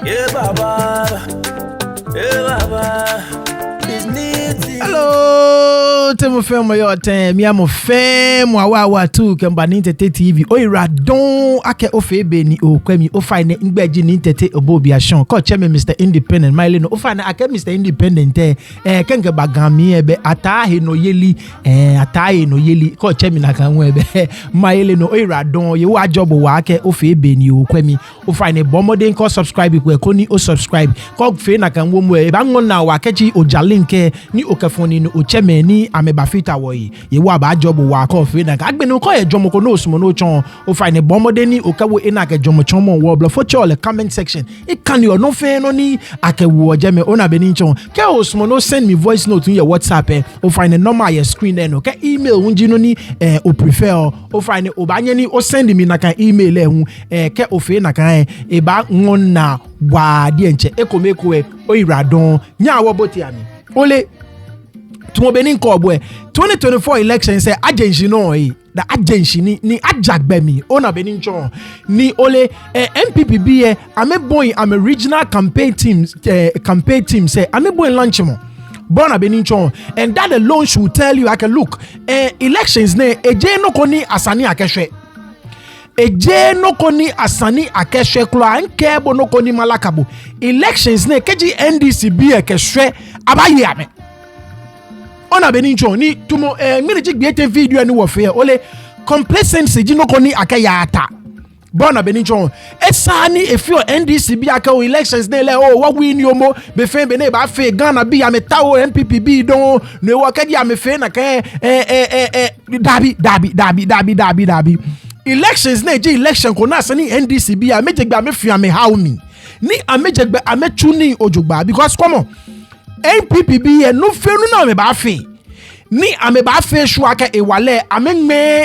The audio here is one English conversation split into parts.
Yeah, Baba. Yeah, Baba. Hello, Temo Femo yo ten mi amo femo awa tu kemba ni tete TV. Oira don ake ofebe ni okwemi ofine ngbeji ni tete obobiation. Ko cheme Mr Independent maile no ofine ake Mr Independent kenke bagami ebe atahe no yeli atahe no yeli ko cheme na kan ebe maile no oira don ye wa job wa ake ofebe ni okwemi ofine bomode ko subscribe ko ni o subscribe ko fe na kan wo mu e ba ngon na wa keji ojale nke ni okafoni ni ocheme ni amebafita woyi ye wa ba job wa ko fe na agbenu ko ye jomo ko no sumo no chon o fine bomode ni okawo ina ke jomo chomo wo blo for chole comment section e kan yo no fe no ni akewo jeme ona beni chon ke o sumo no send me voice note in your WhatsApp o fine normal your screen there no ke email unji no ni o prefer o fine o banye ni o send me na kan email hu ke o fe na kan e ba ngon na wa die nche ekomeko e o iradon nya wo boti ami ole tumobeni nkobwe 2024 election say agency no the agency ni ajagbemi ona beni nchon ni ole MPPB ame boy am regional campaign team say ame boy launch mo bona beni nchon and that alone should tell you I can look elections ne eje no koni asani akehwe eje no koni asani akehwe klo nke bo no koni malakabo elections ne keji NDC bi akehwe abaye ame ona beni nchon ni tumo mini jigbe video ni wo fe ole complacency ji no koni akaya ata bona beni nchon esani efio NDC bi aka elections ne le wa win yomo be fe be ne ba fe Ghana bi ameta o MPPB don ne wo kedi amefe na ka dabi elections ne je election ko na sani NDC bi amejegbe amefi ame how me ni amejegbe amechuni ojogba because come on NPPB no fenu na me ba fe ni ame ba fe shu aka ewale amengme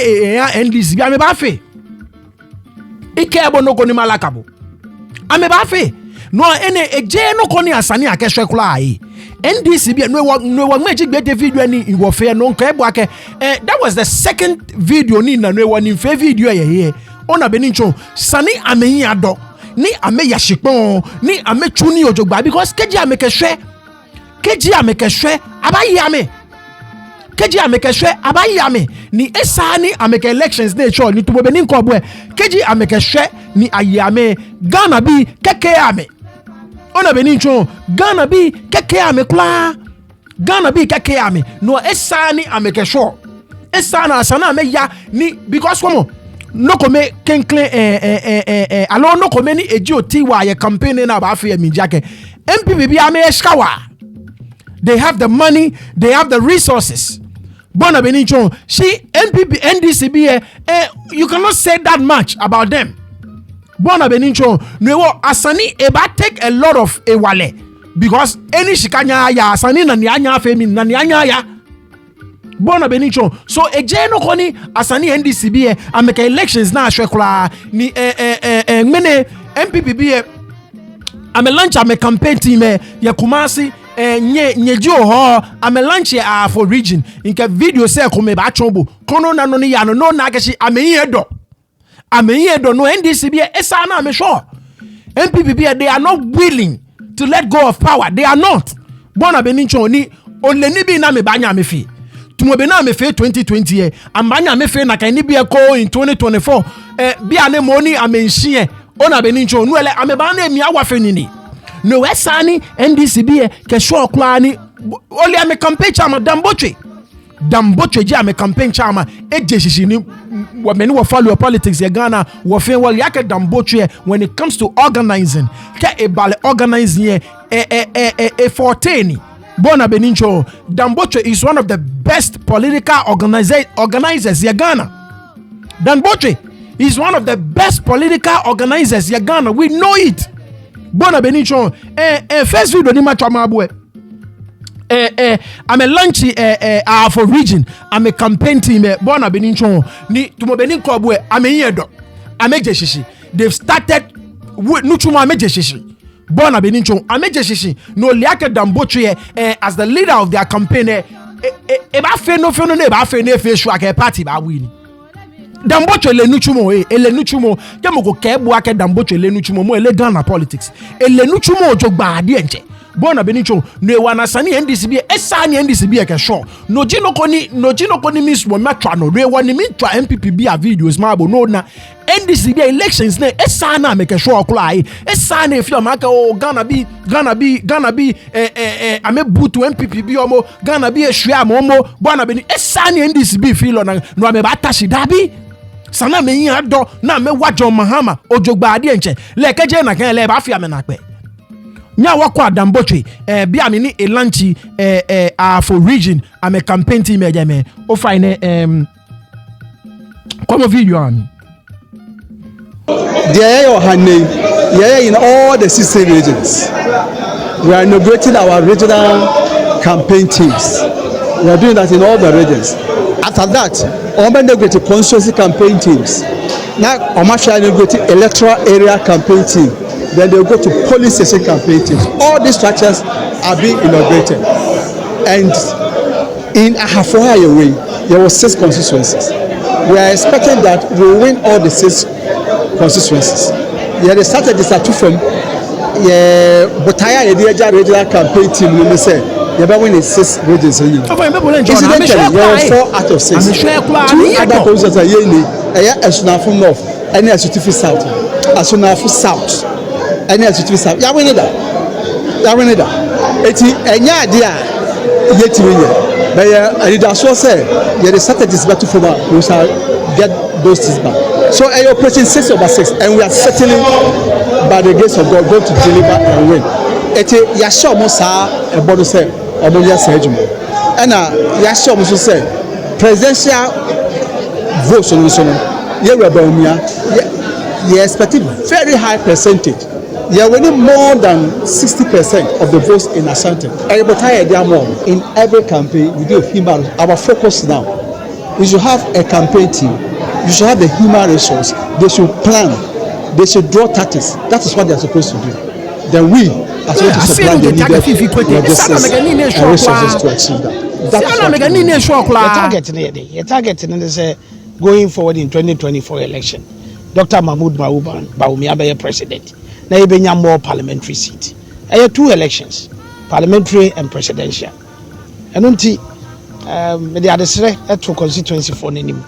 NDC bi ame ba fe ike ebo no koni malakabo ame ba fe no ene eje no koni asani akehwe kula ai NDC bi no wo meji gbete video ni wo fe no nka ebo ake that was the second video ni na no wo ni fe video ye ona beni ncho sani ame ado ni ame yashipon ni ame chuni ojogba because keji amekeshwe abayame ni esani ameke elections dey show ni tubo beni nkobwe keji amekeshwe ni ayame Ghana bi keke ame ona beni ncho Ghana bi keke ame kula Ghana bi keke ame no esani amekeshwo esana asana ame ya ni because komo no kome kenkle alo no kome ni eji oti wa ye campaign na ba fe mi jake MPPB ame eskawa. They have the money, they have the resources. Bona Benichon, NDCB, you cannot say that much about them. Bona Benichon, no asani eba take a lot of ewale because any shikanya ya asani na nyanya femi na nyanya ya. Bona Benichon, so ejeno koni asani NDCB ameka elections na ashwekula ni mene MPPB ame launch ame campaign team ya Kumasi nyejo ho ame launch for region inka video say kome ba chombo kono na no ni ya no na akeshi ame yedo no NDCB esa na ame sure MPPB they are not willing to let go of power. They are not. Bona Benichon ni onle ni bi na me banya me fi tumo be na me fe 2020 ambanya me fe na kan ni bi ko in 2024 bi ane moni ame nhie ona Benichon no ele ame ba na emi awafe ni no esani NDCB ke sure kla ni only ame campaign chama Damboche ji ame campaign chama ejeshishi ni wo many wo follow politics ye Ghana wo fe wo yake Damboche when it comes to organizing ke ebale organizing 14 Bona Benichon Damboche is one of the best political organizers ye Ghana. Damboche is one of the best political organizers ye Ghana. We know it. Bona Benichon first video ni matchama abwe I'm a lunchy for region. I'm a campaign team. Bona Benichon ni tumo Beninko abwe I'm a yedo. I'm a jeshishi. They've started nuchuma ame jeshishi. Bona Benichon ame jeshishi. No liake Damboche as the leader of their campaign eba fe no ne ba fe ne fe shwa ke party ba win. dambocho elenuchumo elenuchumo kemoko kebu ake dambocho elenuchumo mo ele Ghana politics elenuchumo ojogba ade enche bona benicho no wana sani NDC bi esani NDC bi ke sure no jino koni miss mo matwa no re wani mitwa MPP bi a videos ma bo no na NDC bi elections na esana make sure okla ai esana efi o maka o Ghana bi ame butu MPP bi omo Ghana bi ehua mo bona beni esani NDC bi feel na no ame ba tashi dabi sana me yin ado na me wajo Mahama ojogba ade enche lekeje na kan le ba fi ame na pe nya wakwa damboche bia me ni elanchi for region am a campaign team ejeme o fine come video am there your name yeah in all the 16 regions. We are inaugurating our regional campaign teams. We are doing that in all the regions. After that, we inaugurate constituency campaign teams. Now we are inaugurating electoral area campaign team. Then they will go to police station campaign teams. All these structures are being inaugurated. And in Ahafo And Ashanti, there were 6 constituencies. We are expecting that we will win all the 6 constituencies. Yeah, the strategies are two from Botaya regional campaign team. We say you better win 6 regions. Incidentally, there are 4 out of 6. 2 other constituencies are here. Asunafu North, and Asunafu South, Asunafu South. Any activity south ya win that eti enya dia yeti win but I did also say the strategies back to former we shall get those things back. So I operation 6/6 and we are settling by the grace of God going to deliver and win. Eti ya show mo sa e bodo say omolia sa adwuma and ya show mo so say presidential vote solution ye Bawumia ye expect very high percentage. Yeah, we need more than 60% of the votes in Ashanti. In every campaign, we do human. Our focus now, we should have a campaign team. You should have the human resource. They should plan. They should draw tactics. That is what they are supposed to do. Then we are supposed to supply the needed logistics and resources to achieve that. That is what target is going forward in 2024 election. Dr. Mahmoud Bawumia be president. Na ebenya more parliamentary seat. 2 elections, parliamentary and presidential. Enunti me dey adesere to constituency for nanim.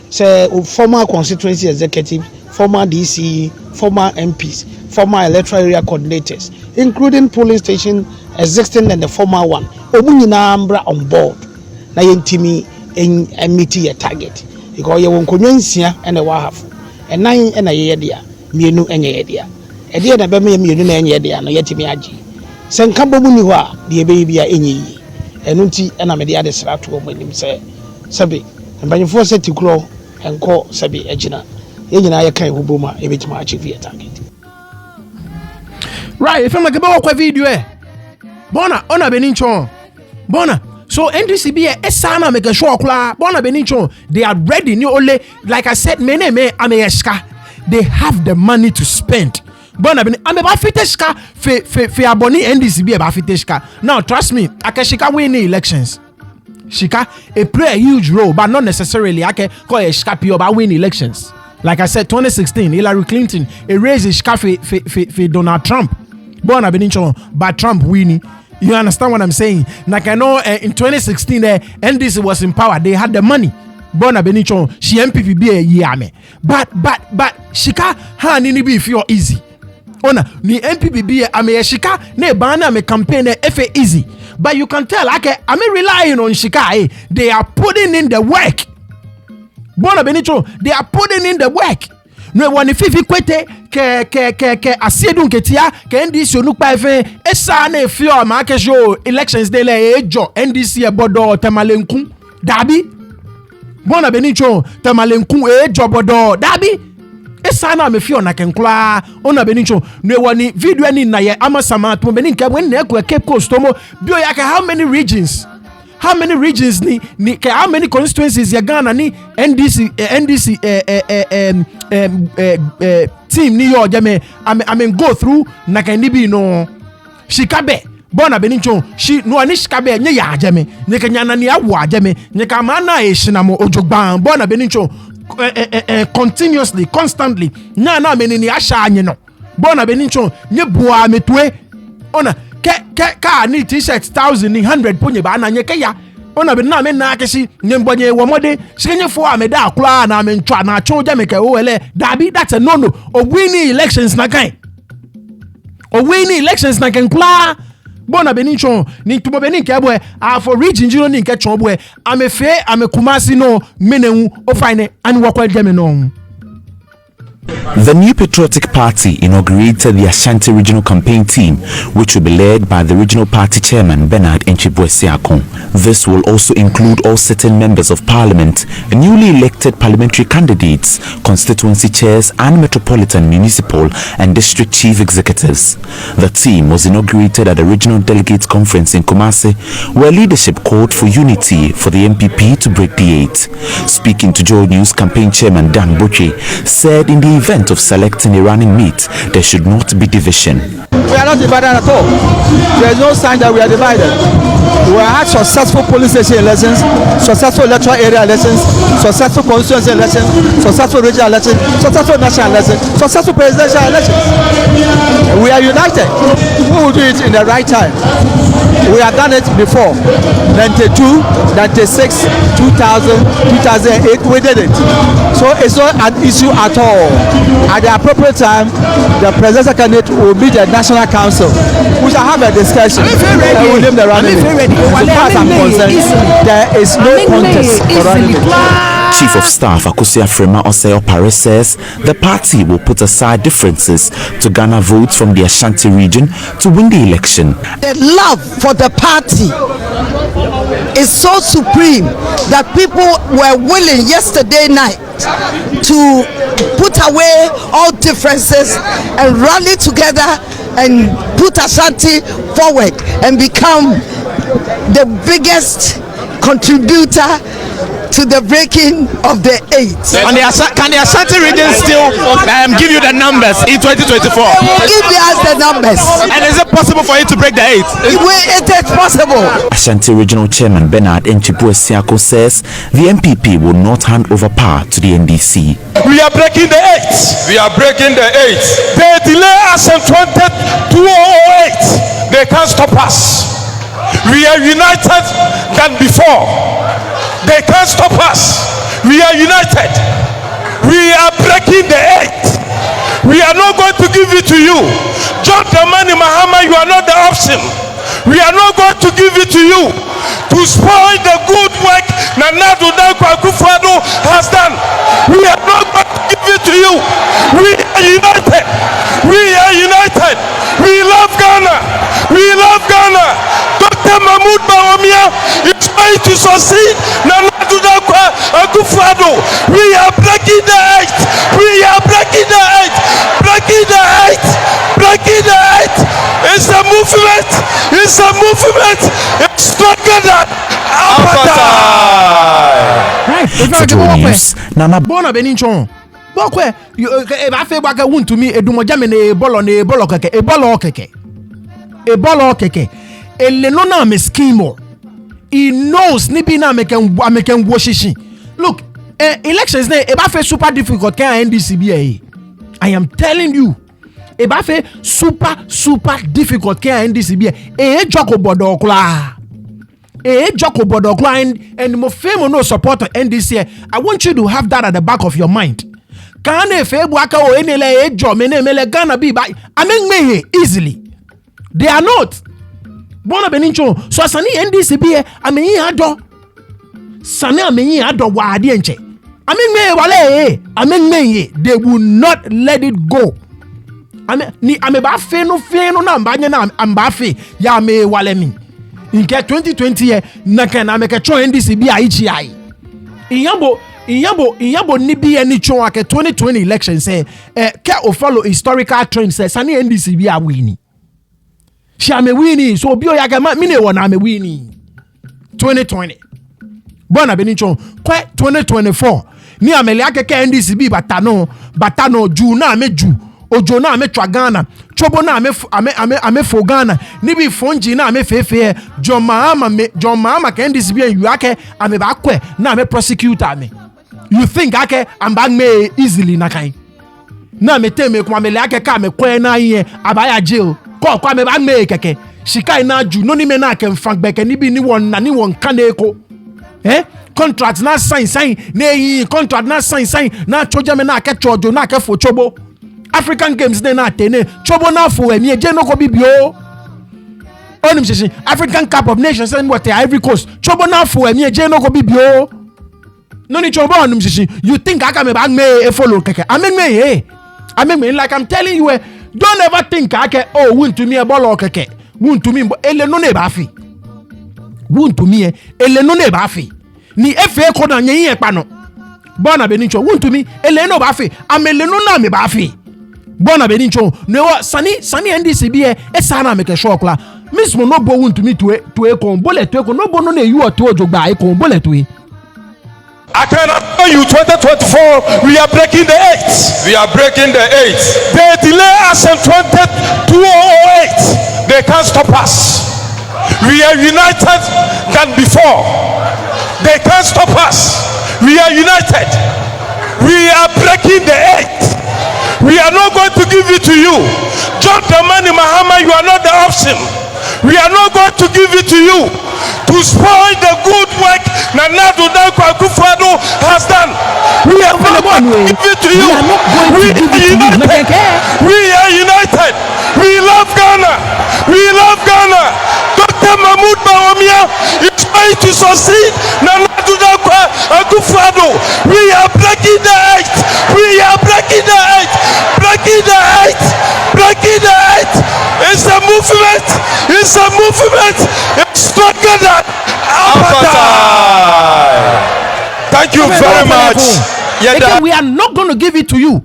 Say former constituency executive, former DC, former MPs, former electoral area coordinators, including polling station existing and the former one. Obu nyina ambra on board. Na yentimi meet your target. Because you won konwa nsia and the Ahafo. Enan na ye dia, mienu enye ye dia. Edia na be me mienu na enye dia no yetimi agi. Se nka bomu ni ho a de ebe bia enye yi. Enu nti na me de ade sra to omanim se sebe mbanyefo se tikro enko sebe agina. Ye nyina ye kan huboma ebetima achieve your target. Right, if I'm like about video bona ona benincho bona. So NDCB esana make a sure kla bona benicho they are ready ni only like I said me ameyeska they have the money to spend bona beni ame ba fiteska fe aboni NDCB ba fiteska. Now trust me akeshika win the elections shika a play a huge role but not necessarily ake call a shika pio ba win elections. Like I said 2016 Hillary Clinton a raise shika fe Donald Trump bona benicho but Trump winning. You understand what I'm saying? Like I know in 2016, NDC was in power. They had the money. Bona Benicho, she MPP be a yame. But shika ha ni be feel easy. Ona ni MPP be a me shika ne bana me campaign efe easy. But you can tell like I'm relying on shika. They are putting in the work. Bona Benicho, they are putting in the work. No one if kwete ke asiedun ketia ke NDC onukpa efe esa na efio ma ke show elections dey le ejo NDC ebodo temalenku dabi bona benicho temalenku ejo bodo dabi esa na me fio na kenkla ona benicho no woni video ni na ye amasama to beni nke when na ekwa Cape Coast tomo bio ya ke how many regions ni how many constituencies ya Ghana ni NDC team ni yo jame I mean go through na can be no shikabe bona benicho shi no ani shikabe nye ya jame nye kanya na ni awu jame nye ka mana e shinamo ojogban bona benicho continuously, constantly. Na meni ni asha anyeno. Bona benincho nye bua metwe. Ona ka ni t-shirt 1,100 ponye ba na nye ke ya. Ona be na me na keshi nye mbonye womode shikenye fo ameda akula na me ntwa na choja meke owele dabi. That's a no o winning elections na kan o winning elections na kan kula bona benincho ni tubo benin ke boy for region jiro ni nke chon boy amefe amekumasi no menenu o fine ani wakwa dem no. The new patriotic party inaugurated the Ashanti regional campaign team, which will be led by the regional party chairman Bernard Enchibuesiakon. This will also include all sitting members of parliament, newly elected parliamentary candidates, constituency chairs and metropolitan, municipal and district chief executives. The team was inaugurated at the regional delegates conference in Kumasi, where leadership called for unity for the MPP to break the 8. Speaking to Joy News, campaign chairman Dan Boche said in the event of selecting a running mate, there should not be division. We are not divided at all. There is no sign that we are divided. We had successful police station elections, successful electoral area elections, successful constituency elections, successful regional elections, successful national elections, successful presidential elections. We are united. We will do it in the right time. We have done it before. 92, 96, 2000, 2008, we did it. So it's not an issue at all. At the appropriate time, the presidential candidate will meet the National Council. We shall have a discussion. And we'll name the running mate. As far as I'm concerned, there is no contest for running mate. Chief of Staff Akusia Frema Oseo Paris says the party will put aside differences to garner votes from the Ashanti region to win the election. The love for the party is so supreme that people were willing yesterday night to put away all differences and rally together and put Ashanti forward and become the biggest contributor to the breaking of the 8. Can the Ashanti region still give you the numbers in 2024? Give us the numbers. And is it possible for you to break the 8? It is possible. Ashanti Regional Chairman Bernard Enchibuesiakon says the MPP will not hand over power to the NDC. We are breaking the 8. We are breaking the 8. They delay us in 2008. They can't stop us. We are united than before. They can't stop us. We are united. We are breaking the 8. We are not going to give it to you. John Dramani Mahama, you are not the option. We are not going to give it to you to spoil the good work Nana Akufo-Addo has done. We are not going to give it to you. We are united. We are united. We love Ghana. We love Ghana. Dr. Mahmoud Bawumia is going to succeed Nana Akufo-Addo. We are breaking the 8. We are breaking the 8. Breaking the 8. Breaking the 8. It's a movement. It's a movement. It's stronger than Right. For Joy News, Nana Bona benincho. Bokwe eba fe gba ke wuntu mi edumoja me na ebolo keke. Ele no na me scheme. He knows ni bi na American washishi. Look, elections na eba fe super difficult can NDC be. I am telling you. Eba fe super difficult can NDC be. Joko bodo kula. Joko bodo kula and mo fame no support NDC. I want you to have that at the back of your mind. Can e fe buaka o enele ejo mele Ghana be by me easily. They are not. Bona benincho so asani NDC be amenyi ado. Sane amenyi ado wa ade enche. Me wale me they will not let it go. Ba fe no na mbanye na amba fe ya me wale mi. Nke 2020 na kan ameke cho NDC bi aichi ai. Iyabo ni bi eni cho ake 2020 election say ke o follow historical trend say sani NDC bi a wini. She ame wini so bi o ya ga mi ne wona ame wini 2020. Bona benicho kwa 2024 ni amele ake ke NDC bi batano ju na ame ju ojo na ame twa Ghana chobo na ame fo Ghana ni bi fonji na ame fefe John Mahama ke NDC bi yu ake ame ba kwe na ame prosecutor ame you think ake ambag me easily na kan na me teme kwa me ake ka me kwen na yin abaya jail ko kwa me bag me keke shikai na ju no ni me na ke mfang beke ni bi ni won na ni won kan eko contract na sign na yi contract na sign na choja me na ke chojo na ke fo chobo African Games na tene chobo na fo emi eje no ko bibio onim sisi African Cup of Nations and what Ivory Coast chobo na fo emi eje no ko bibio no ni chobo onim sisi you think aka me bag me e follow keke amen me like I'm telling you don't ever think ake oh win to me e ball keke win to me ele no na ba fi win to me ele no na ba fi ni FA ko na yin e pa no bona benincho win to me ele no ba fi amele no na me ba fi bona benincho no sani NDC bi e sana me ke shock la miss mo no bo win to me to e kon bullet to e kon no bo no na you to ojogba e kon bullet we I cannot tell you 2024 we are breaking the 8th. We are breaking the 8th. They delay us in 2008. They can't stop us. We are united than before. They can't stop us. We are united. We are breaking the 8th. We are not going to give it to you. John Dramani Mahama, you are not the option. We are not going to give it to you to spoil the good work Nana Akufo-Addo has done. We are not going to give it to you. We are united. We love Ghana. We love Ghana. Dr. Mahmoud Bawumia is trying to succeed Nana Akufo-Addo. We are breaking the 8th. We are breaking the 8th. Breaking the 8th. Breaking the 8th. It's a movement. It's a movement. It's stronger than Avatar. Thank you very much. Again, we are not going to give it to you.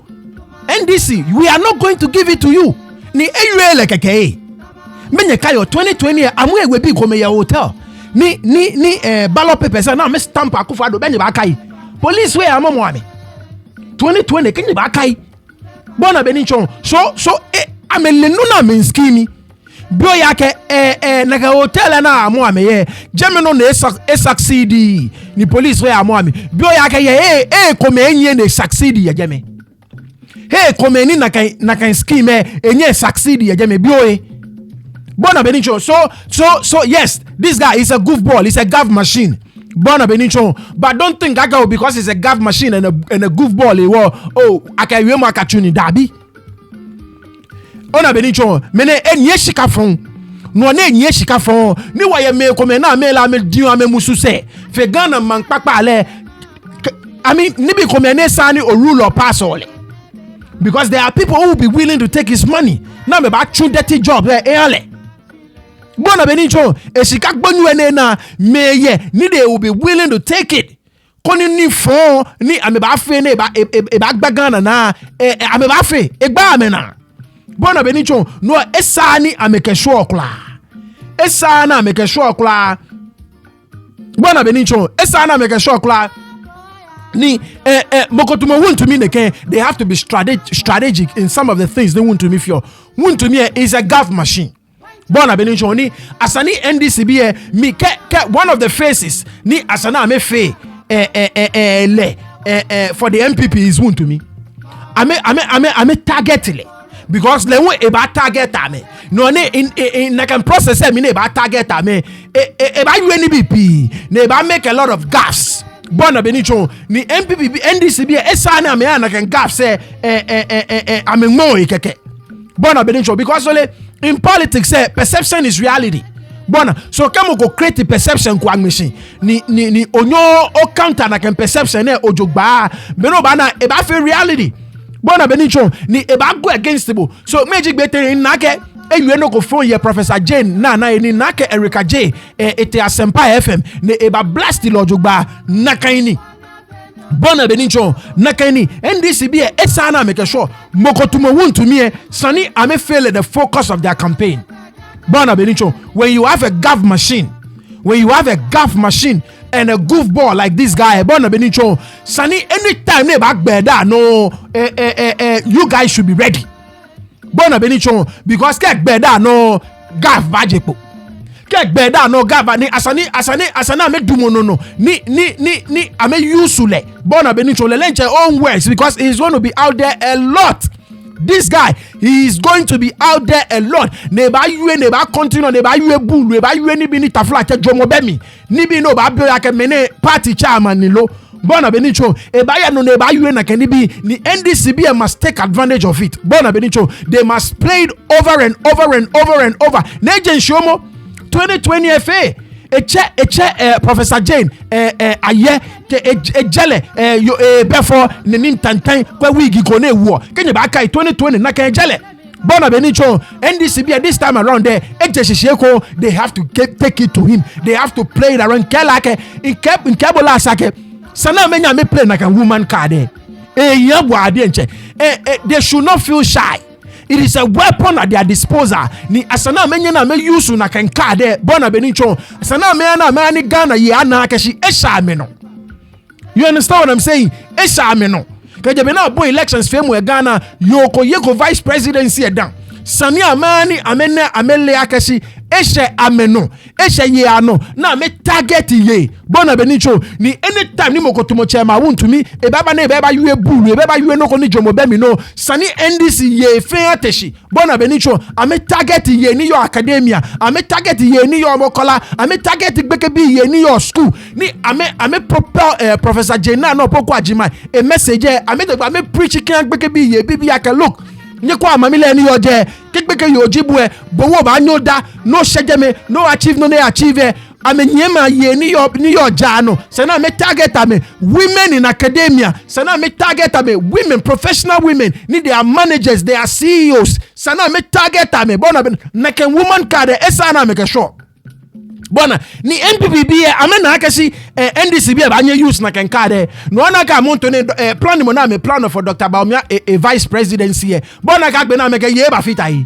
NDC, we are not going to give it to you. Ni AUL keke. Menye kayo 2020 amwe we bi kome ya hotel. Ni ballot papers na me stamp Akufo-Addo benye ba kai. Police we amomo ame. 2020 kenye ba kai. Bona benincho. So amele no na men scheme. Bro yake naga hotel na amo ame ye. Gemino na succeed ni police we amo ame. Bro yake ye kome enye na succeed ya geme. Hey kome ni na kan scheme enye succeed ya geme bro Bona Benicho. So yes, this guy is a goofball. He's a gaff machine. Bona Benicho. But don't think Gaga because he's a gaff machine and a goofball. He will akayema kachuni dabi. Ona Benicho. Mene enye shikafon. No ne enye shikafon. Ni wa ye me kome na me la me diyo ame mususe. Fe Ghana man pakpa ale. I mean, nibi kome ne sani or rule or pass ole. Because there are people who will be willing to take his money. Now me back true dirty job there early. Bona Benicho, Eshika Bonu na meye, ni they will be willing to take it. Koni ni fon ni amebafe ne ba bagana na amebafe egba amena. Bona Benicho, no esani amekesho okla. Esana amekesho okla. Bona Benicho, esana amekesho okla. Ni mokotumo want to me they have to be strategic in some of the things they want to me for. Want to me is a gaff machine. Bona Benicho ni asani NDCB mi ke one of the faces ni asana me fe for the MPP is want to me. Ame target le because le won e ba target ame no ne in na can process me ne ba target ame e ba UNDP ne ba make a lot of gaffes. Bona Benicho ni MPP NDCB esana me na can gaff say ame mo keke. Bona Benicho because only in politics perception is reality. Bona so come go create the perception kwa machine ni onyo o counter na can perception ojogba me no ba na e ba fe reality. Bona Benicho ni e ba go against the so magic better in nake eyu no go phone here Professor Jane na ni nake Erica J ete Asempa FM ne e ba blast the ojogba nakaini. Bona Benicho nakani NDCB esana make sure mokotumo want to me sani ame fail the focus of their campaign. Bona Benicho, when you have a gaff machine and a goofball like this guy, Bona Benicho, sani anytime they back beda no you guys should be ready. Bona Benicho because get beda no gaff bajepo. Get better no gaba ni asane me dumo no ni ame usule bona benicho lenche own words because he's going to be out there a lot. This guy, he is going to be out there a lot. Neba yue neba continue neba yue bulu neba yue ni bini tafla te jomo bemi ni bino ba bio yake mene party chairman ni lo bona benicho ebaya no neba yue na kenibi ni NDCB must take advantage of it. Bona benicho they must play it over and over and over and over. Nejen shomo 2020 FA eche Professor Jane aye ejele before nenin tantan kwa wigi ko na ewo kenye ba kai 2020 na kan ejele bona benicho NDCB this time around there eje shisheko they have to take it to him, they have to play it around kelake in kebola sake sana menya me play na kan woman card yabo ade nche they should not feel shy. It is a weapon at their disposal. Ni asana menye na me use na kan card bona benicho asana me na me ani Ghana ye ana keshi esha me no. You understand what I'm saying? Esha me no. Kaje be na bo elections fame we Ghana yeko vice presidency e down. Sani amani amele akeshi eshe ameno eshe ye ano na me target ye bona benicho ni anytime ni mokotumo chema wuntumi ebaba na ebaba yue bulu ebaba yue no ko ni jomo be mi no sani NDC ye fe ateshi bona benicho ame target ye ni your academia ame target ye ni your mokola ame target gbeke bi ye ni your school ni ame proper Professor Jena no poko ajima a message ame preach kan gbeke bi ye bibi aka look nye kwa mamile ni yoje kekbeke yojibwe bowo ba nyoda no shejeme no achieve no ne achieve amenyema ye ni yo jano sana me target ame women in academia sana me target ame women professional women need their managers, their CEOs sana me target ame bona na ken woman card esa na make sure bona ni NPPB amena akasi NDCB ba nye use na kenkade no na ka monto ne plan mo na me plan for Dr. Bawumia a vice presidency bona ka gbe na me ke ye ba fitai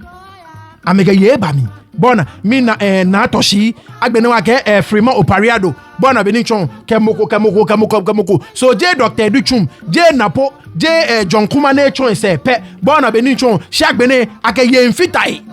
ameke ye ba mi bona mi na toshi agbe ne wa ke Fremont Opariado bona benichon kemoko so je Dr. Educhum je Napo je John Kuma na chon se pe bona benichon shagbe ne ake ye fitai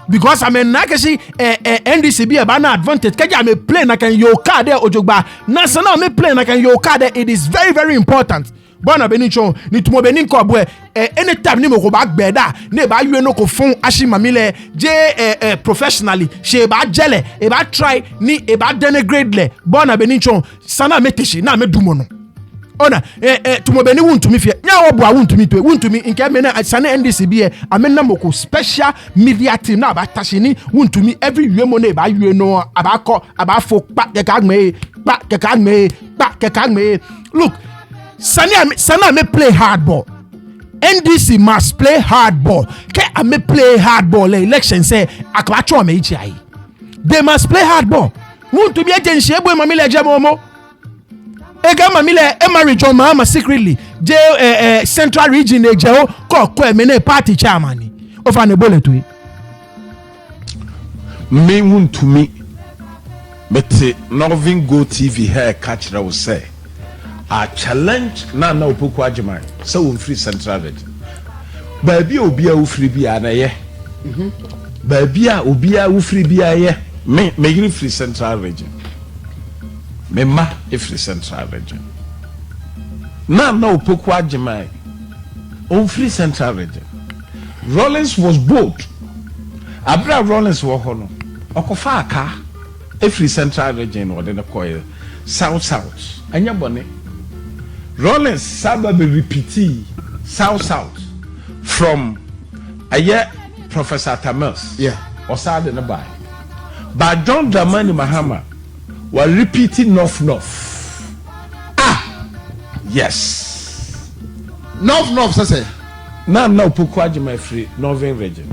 because I mean nakasi NDCB ba na advantage kaja me play na kan yo card ojogba na sana me play na kan yo card it is very very important bona benicho ni tumo benin ko boy anytime ni mo ko ba gbeda ne ba yue no ko fun ashimamile je professionally she ba jele e ba try ni e ba denigrate le bona benicho sana meteshi na me dumo no ona tumo beni wuntumi fie nya wo bo wuntumi nke me na sana NDCB amena moko special media team na ba tashini wuntumi every yue mo na ba yue no abako abafo pa kekagme look sana me play hardball. NDC must play hardball. I may play hardball. Election say akwacho me ichi ai. They must play hardball. Want to be agency ebo mamile jamomo. Ega mamile marry John Mahama secretly. Je Central Region e jeo ko emene party chairman. Over ne bole to it. Me want to me. But Northern Go TV here catch that will say. A challenge na opoku ajimai so won free central region baby obia wo free bia na ye baby a obia wo free bia ye me free central region me ma free central region na opoku ajimai on free central region. Rollins was bold abra Rollins wo ho no okofa aka free central region wo de koy south anya bone Rollins Sababe repeatee south from a year Professor Tamils. Yeah. Or Sad in a buy. But John Dramani Mahama were repeating north. Yes. North, sir. Now Pukwaji my free Northern region.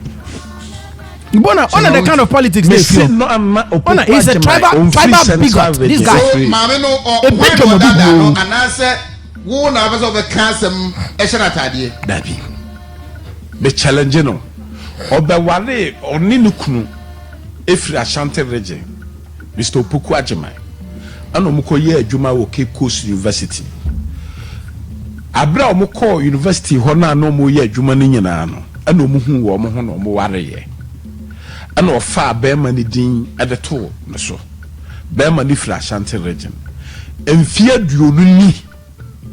Bona on the kind of politics they feel. Bona is a tribal bigot. This guy. So mama no a big no and answer wo na person of the cancer eshenatade. Dabi. Be challenge no. Obewale oni nukunu efri Ashanti region. Mr. Opoku Ajimai. Ano muko ye adwuma wo Cape Coast University. Abra omuko university ho na no mo ye adwuma ni nyina no. Ano muhu wo mo ho no mo ware ye. and of far Bearman Dean at the tour, so Bearman if Ashanti region. And feared you ni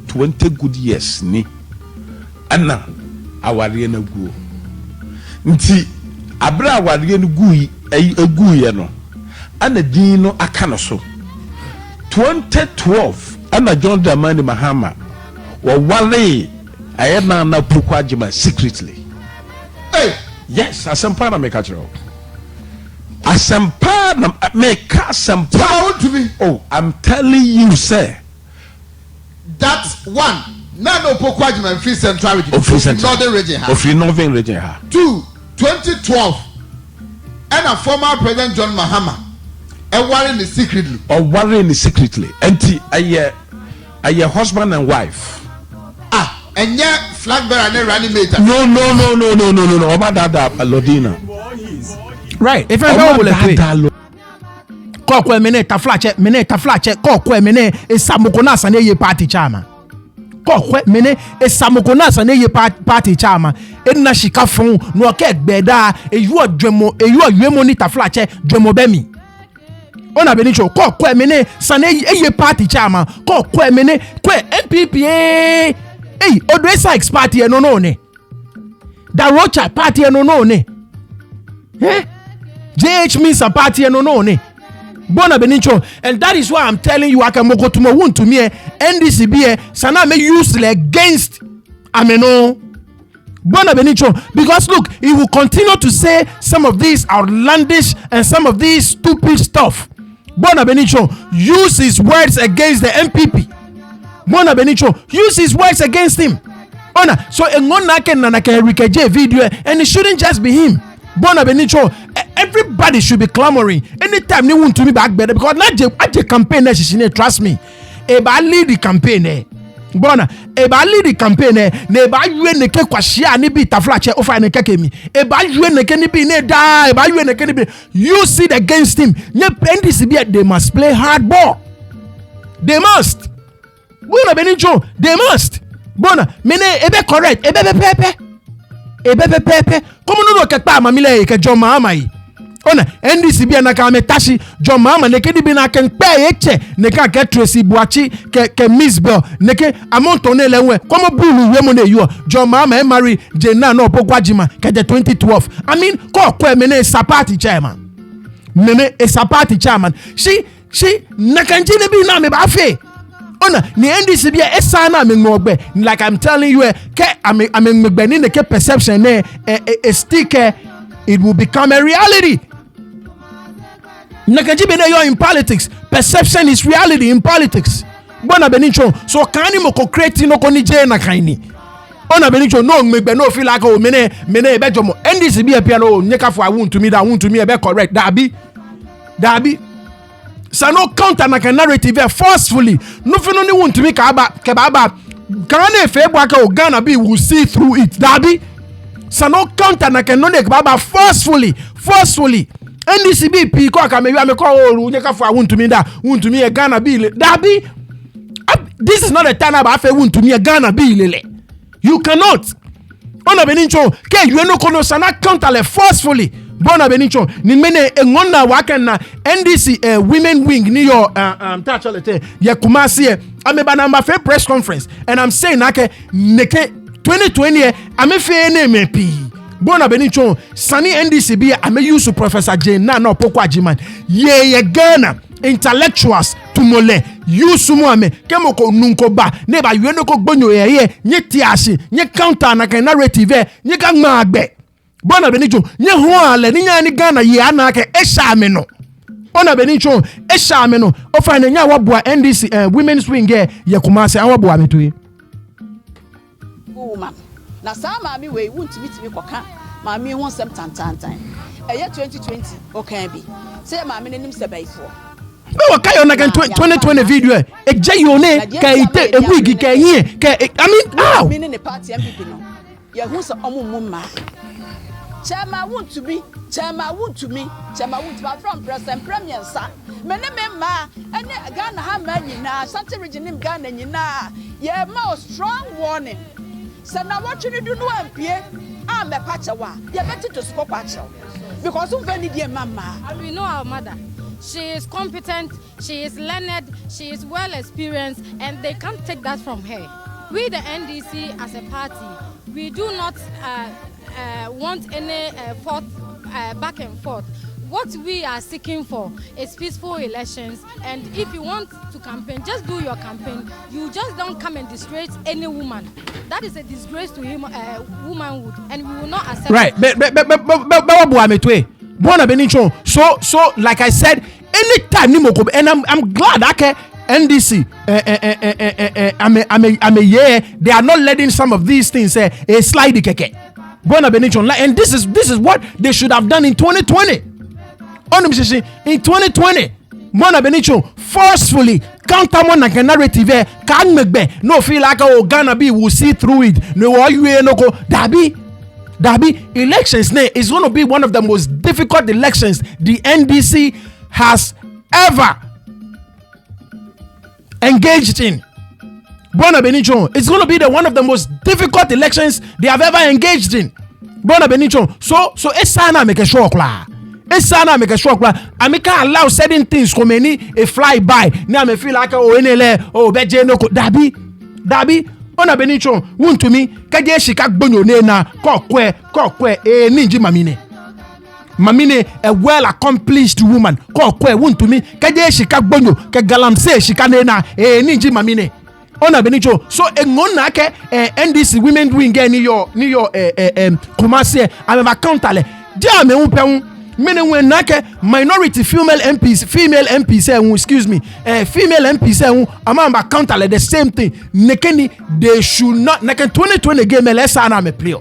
20 good years ni. Anna, our Riena Goo. Nti, Abra Warian Gui, a Guyano, and a Dino Akanaso. 2012, Anna John Damani Mahama, or Wale, I am now Pukwajima secretly. Hey! Yes, Asampana make a draw. Asampana make a Sampana to me. Oh, I'm telling you, sir. That's one. None of Pokwajima and Free Central region. Of Free Central. Northern region. Of Free Northern region. 2, 2012. And a former President John Mahama. And worrying secretly. Or worrying secretly. And a husband and wife. Ah, and yet flag bearer and reanimator. No. About that, Lodina. Right. If I go with it. Kokwe mene taflache kokwe mene esamukonasa ne ye party chama. Kokwe mene esamukonasa ne ye party chama. Enna shika fon no ke gbeda eyu adwemo ni taflache dwemo bemi. Ona benicho kokwe mene sane ye party chama. Kokwe mene kwe MPP Odresa X party no ne. Da Rocha party no ne. JH means a party no ne. Bona Benicho, and that is why I'm telling you, I can go to my wound to me, NDCB, Sana may use against Ameno. Bona Benicho, because look, he will continue to say some of these outlandish and some of these stupid stuff. Bona Benicho, use his words against the MPP. Bona Benicho, use his words against him. Ona, so Engonake J video, and it shouldn't just be him. Bona Benicho, everybody should be clamoring anytime they want to be back better because not the campaign trust me. Eba lead the campaign Bona eba lead the campaign eba yue ne ke kwashia ni bi taflache ofa ne kekemi eba yue ne ke ni bi ne da eba yue ne ke ni bi use it against him. They must play hardball. They must. Bona Benicho, they must. Bona mene ebe correct ebe pepe. Pepe como no ke pa mamile ke John Mahama yi ona NDCB anaka metashi John Mahama ne ke di bi na ke pe eche ne ka ke Tracy Buachi ke Miss Bell ne ke amontonne lewe como bulu we mo ne yo John Mahama marry Jenna no Pokwajima ke the 2012 I mean ko mene sapati chairman mene e sapati chairman she nakanji ne bi na me ba fe ona ni NDCB esana me ngogbe like I'm telling you ke I'm megbeni ne ke perception ne a sticker it will become a reality. Nakaji be yo in politics perception is reality in politics. Bona Benicho so kani mo ko create no ko ni je na kaini. Ona Benicho no megbe no feel like o mene e bejomo NDCB e pia no nyeka for I want to me e be correct dabi Sano counter na narrative forcefully. No fino ni want to make kebaba. Kane febwa ka Ghana be will see through it. Dabi. Sano counter na kebaba forcefully. NDCB P ko aka me ko oru nyeka for want to me e Ghana be dabi. This is not a time about want to me e Ghana be lele. You cannot. Ona Benicho ke you no kono sana counter forcefully. Bona Benicho ni mene ngona waka na NDC women wing ni your tachalete ya kumasi ameba number fair press conference and I'm saying nake neke 2020 ame fe na mepi Bona Benicho sani NDC be ame use Professor Jane na no Pokwajima ye Ghana intellectuals tumole use mo ame kemoko nunko ba ne ba yeno ko gbonyo ye nye tiasi nye counter na narrative nye ka magbe Bona Benicho nye ho ale ni nya ni Ghana ye anake esha no Ona Benicho esha no ofa na nya waboa NDC women's wing ye kumase awaboa metuyi woman na sa ma mi we wuntimi koka ma mi ho sem tantantan eye 2020 okay bi say ma mi nanim sebaifo no kayo na 2020 video e jayone ka ite e wigi ka hie ka I mean how mi ne party MPP no ye hu so omumma Chama want to be from President Premier Sa. Mene ma ene Ghana ha ma nyina Ashanti region nim Ghana nyina ye ma strong warning. Se na what you do no ampie a me pacha wa ye beti to score pacha. because of any dear mama. We know our mother. She is competent, she is learned, she is well experienced, and they can't take that from her. We, the NDC, as a party, we do not want any back and forth. What we are seeking for is peaceful elections, and if you want to campaign, just do your campaign. You just don't come and disgrace any woman. That is a disgrace to womanhood, and we will not accept. Right, but so like I said, anytime and I'm glad NDC I'm a year they are not letting some of these things slide the keke. And this is what they should have done in 2020. In 2020, Mona Benicho forcefully counter one like a narrative can make no feel like Ghana be will see through it. No, you no go Dabi elections is going to be one of the most difficult elections the NDC has ever engaged in. Bona Benicho, it's going to be one of the most difficult elections they have ever engaged in. Bona Benicho, so Esana make a shock la. Esana make a shock la. I make allow certain things come any a fly by. Now me feel like NLA beje no Dabi. Bona Benicho, won to me kaje shika gbonyo ne na kokwe ninji mamine a well accomplished woman kokwe won to me kaje shika gbonyo ke galamse shika ne na ninji mamine. Ona Benicho, so ngona ke NDC women wing ni your Kumasi I'm accountable. Dia me unpe mene when nake minority female MPs female I'm accountable the same thing. Nekeni they should not nake 2020 game lesa na me play.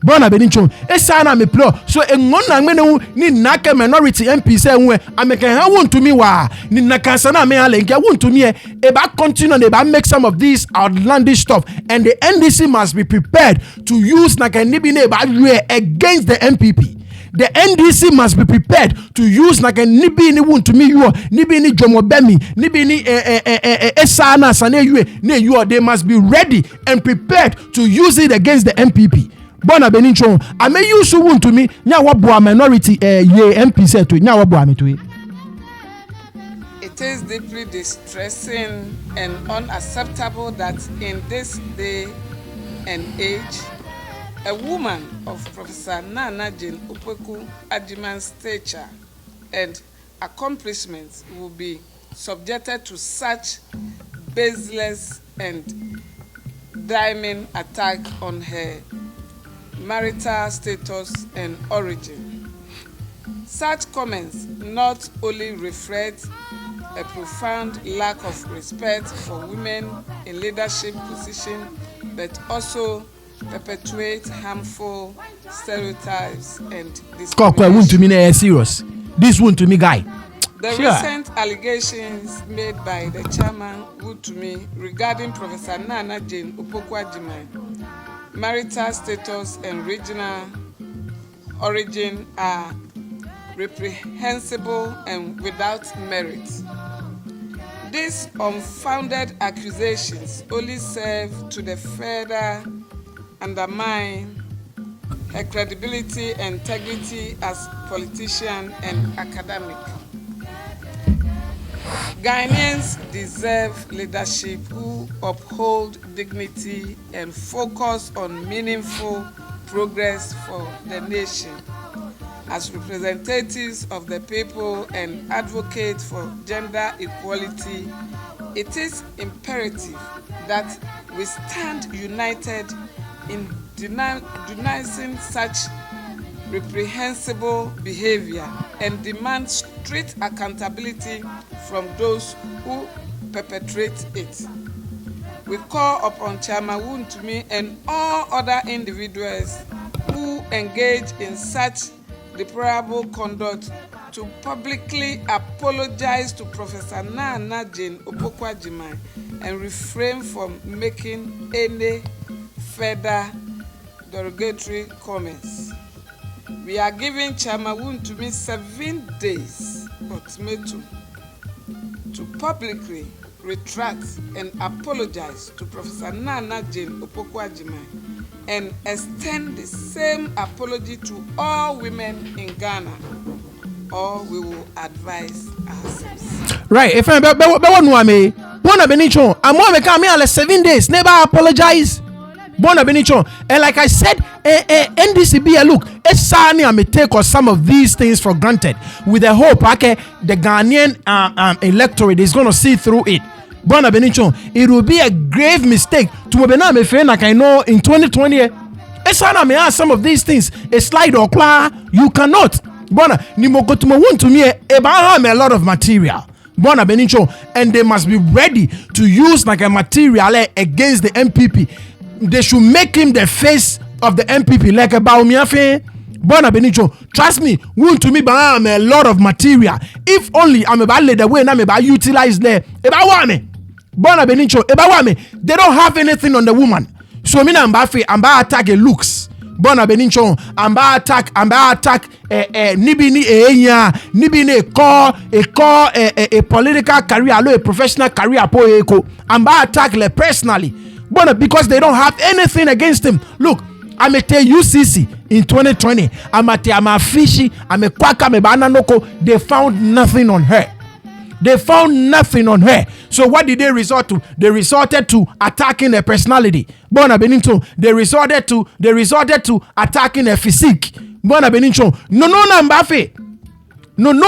Bona Benicho esana me play so ngona mene ni nake minority MPs ameke ha want to me wa ni nakansa na me ale nke want to me e ba continue and e ba make some of these outlandish stuff, and the NDC must be prepared to use nakanibi ne ba against the MPP. The NDC must be prepared to use nakanibi ni want to me you nibi ni jomobemi nibi ni esana sane you they must be ready and prepared to use it against the MPP. Bona Benicho, I may use who to me, nya wabua minority MP said to nya wabua me to it. It is deeply distressing and unacceptable that in this day and age, a woman of Professor Nana Jane Opoku Ajiman's stature and accomplishments will be subjected to such baseless and damning attack on her marital status and origin. Such comments not only reflect a profound lack of respect for women in leadership positions, but also perpetuate harmful stereotypes and discrimination. Serious. This one to me, guy. The recent allegations made by the chairman Wutumi regarding Professor Nana Jane Opoku Ajiman marital status and regional origin are reprehensible and without merit. These unfounded accusations only serve to further undermine her credibility and integrity as politician and academic. Ghanaians deserve leadership who uphold dignity and focus on meaningful progress for the nation. As representatives of the people and advocates for gender equality, it is imperative that we stand united in denouncing such reprehensible behavior and demand strict accountability from those who perpetrate it. We call upon Chairman Wutumi and all other individuals who engage in such deplorable conduct to publicly apologize to Professor Nana Jane Opoku Ajiman and refrain from making any further derogatory comments. We are giving Chairman Wutumi 7 days ultimatum to publicly retract and apologize to Professor Nana Jane Opoku Ajiman and extend the same apology to all women in Ghana, or we will advise ourselves. Right, if I'm one 7 days, never apologize. And like I said, NDCB, look, I may take some of these things for granted with the hope, okay, the Ghanaian electorate is going to see through it. It will be a grave mistake to like I know in 2020. I may ask some of these things, a slide or claw, you cannot. To me, a lot of material. And they must be ready to use like a material against the MPP. They should make him the face of the MPP like a Bawumia. Trust me, to me, a lot of material. If only I'm about the way I'm about utilize there. They don't have anything on the woman. So I'm about attack a looks. I'm about attack nibini a political career, a professional career I'm about attack personally. Because they don't have anything against him. Look, I'm a UCC in 2020. I'm a fishy, I'm a quack, I'm a bananoko. They found nothing on her. They found nothing on her. So what did they resort to? They resorted to attacking her personality. They resorted to attacking her physique. No, Mbafe. No, and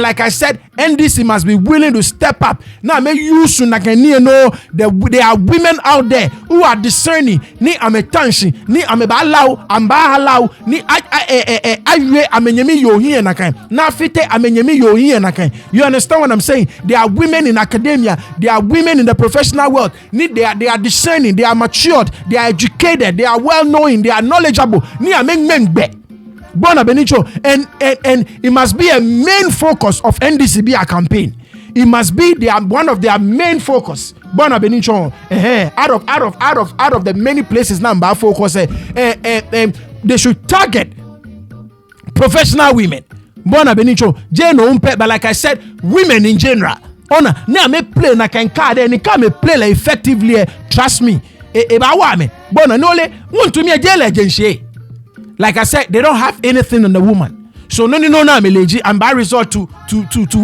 like I said, NDC must be willing to step up. Now, make use know that there are women out there who are discerning. Ni ametanshi, ni amebalau, ambahalau, ni aywe amenyemi yohi nakan. Na fite amenyemi yohi nakan. You understand what I'm saying? There are women in academia. There are women in the professional world. They are discerning. They are matured. They are educated. They are well knowing. They are knowledgeable. Ni amengmengbe. And it must be a main focus of NDCB campaign. It must be one of their main focus. Out of the many places now, focus. They should target professional women. But like I said, women in general. Now me play na can card and can me play like effectively. Trust me. Like I said, they don't have anything on the woman. So no, I'm by resort to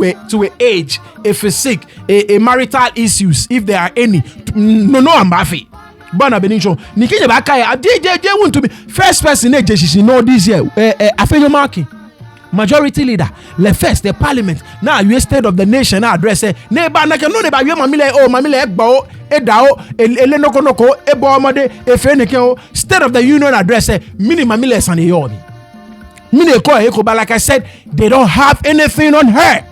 a age, a physique, a marital issues, if there are any. No, I'm baffy. Bona Benicho, Nikija Bakaya, they want to be first person she know this year. Afenyo Marki, majority leader, the first, the parliament. Now you state of the nation address. Neighbor, na can know about your mamile, mamile ekbao. State of the Union address minimum but like I said, they don't have anything on her.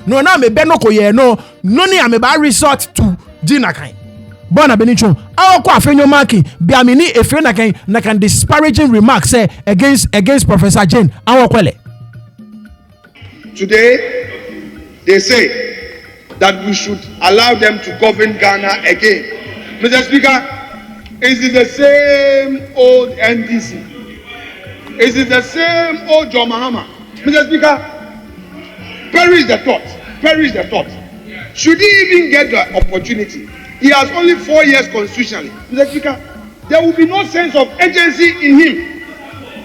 No, now me benoko ye no ni ameba resort to Jinakai. Bona Benicho, our Afenyo Maki, Biamini, a friend na can disparaging remarks against Professor Jane. Our Kwele. Today, they say that we should allow them to govern Ghana again. Mr. Speaker, is it the same old NDC? Is it the same old John Mahama? Mr. Speaker, perish the thought. Should he even get the opportunity? He has only 4 years constitutionally. Mr. Speaker, there will be no sense of agency in him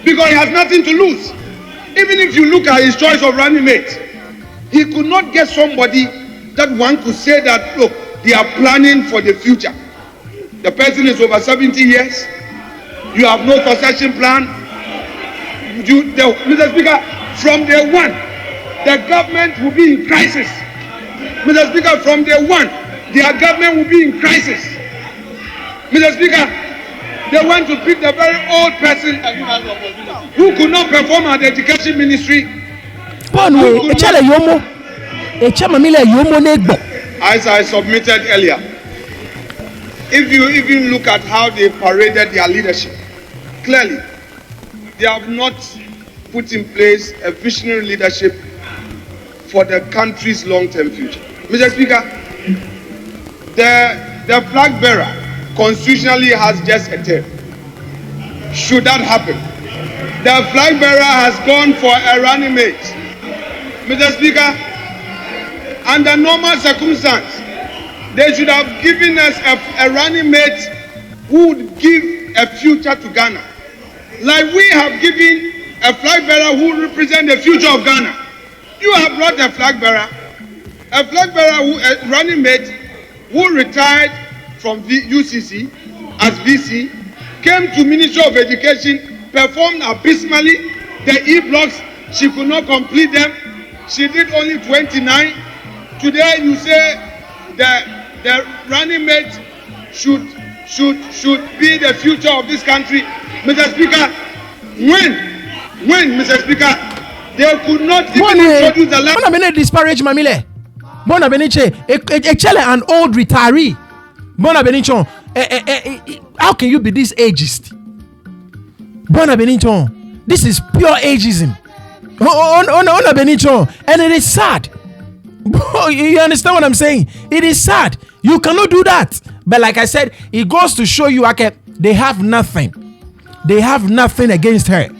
because he has nothing to lose. Even if you look at his choice of running mate, he could not get somebody that one could say that, look, they are planning for the future. The person is over 70 years. You have no succession plan. Mr. Speaker, from day one, the government will be in crisis. Mr. Speaker, from day one, their government will be in crisis. Mr. Speaker, they want to pick the very old person who could not perform at the education ministry. As I submitted earlier, if you even look at how they paraded their leadership, clearly they have not put in place a visionary leadership for the country's long-term future. Mr. Speaker, the flag bearer constitutionally has just a term. Should that happen, the flag bearer has gone for a running mate. Mr. Speaker, under normal circumstances, they should have given us a running mate who would give a future to Ghana. Like we have given a flag bearer who represents the future of Ghana. You have brought a flag bearer who, a running mate who retired from UCC as VC, came to Ministry of Education, performed abysmally. The E-blocks, she could not complete them. She did only 29. Today you say the running mate should be the future of this country. Mr. Speaker, when Mr. Speaker, they could not even introduce the land. Bona disparage mamile. Bona beniche an old retiree. Bona benichon. How can you be this ageist? Bona benichon. This is pure ageism. Ona benichon. And it is sad. You understand what I'm saying? It is sad. You cannot do that. But like I said, it goes to show you, okay, they have nothing. They have nothing against her.